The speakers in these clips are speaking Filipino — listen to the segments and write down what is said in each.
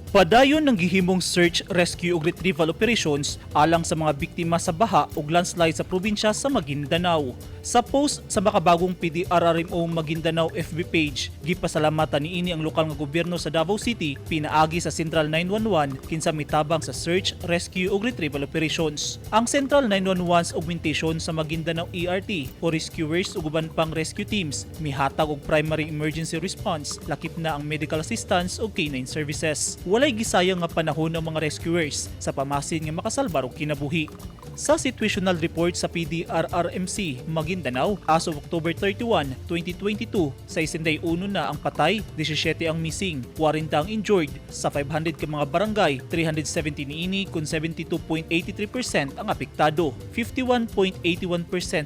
Padayon ng gihimong search, rescue ug retrieval operations alang sa mga biktima sa baha ug landslide sa probinsya sa Maguindanao. Sa post sa makabagong PDRRMO Maguindanao FB page, gipasalamatan niini ang lokal nga gobyerno sa Davao City pinaagi sa Central 911 kinsa mitabang sa search, rescue ug retrieval operations. Ang Central 911's augmentation sa Maguindanao ERT o rescuers ug uban pang rescue teams mihatag og primary emergency response, lakip na ang medical assistance ug canine services. Walay gisayang nga panahon ang mga rescuers sa pamasin nga makasalbar og kinabuhi. Sa situational report sa PDRRMC Maguindanao as of October 31, 2022, sa 61 na ang patay, 17 ang missing, 40 ang injured, sa 500 ka mga barangay, 370 niini kun 72.83% ang apektado, 51.81%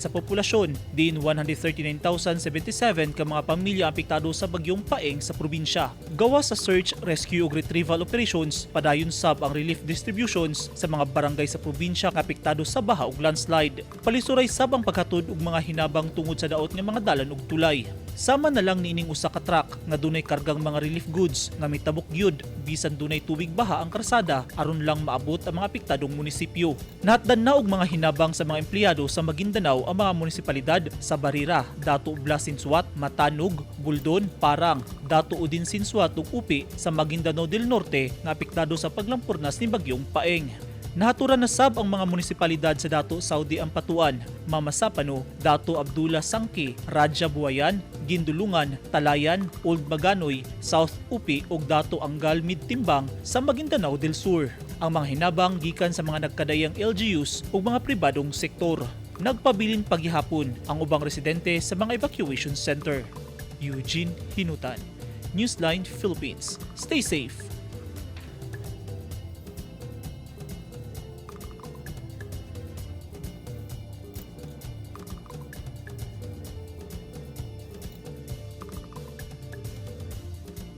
sa populasyon, din 139,077 ka mga pamilya apektado sa bagyong Paeng sa probinsya. Gawa sa search, rescue ug retrieval operations, padayon sab ang relief distributions sa mga barangay sa probinsya nga apektado sa baha ug landslide. Palisuray sab ang paghatod og mga hinabang tungod sa daot nga mga dalan ug tulay. Sama na lang niining usa ka truck nga dunay kargang mga relief goods nga mitabok gyud bisan dunay tubig baha ang karsada aron lang maabot ang mga apektadong munisipyo. Nahatdan na og mga hinabang sa mga empleyado sa Maguindanao ang mga munisipalidad sa Barira, Dato Ublas Sinsuat, Matanog, Buldon, Parang, Dato Udin Sinsuat ug Upi sa Maguindanao del Norte nga apektado sa paglampurnas ni bagyong Paeng. Nahaturan na sab ang mga munisipalidad sa Dato Saudi Ampatuan, Mama Sapano, Dato Abdullah Sangki, Radya Buayan, Gindulungan, Talayan, Old Maganoy, South Upi ug Dato Angal Midtimbang sa Maguindanao del Sur. Ang mga hinabang gikan sa mga nagkadayang LGUs ug mga pribadong sektor. Nagpabilin paghihapon ang ubang residente sa mga evacuation center. Eugene Hinutan, Newsline Philippines. Stay safe.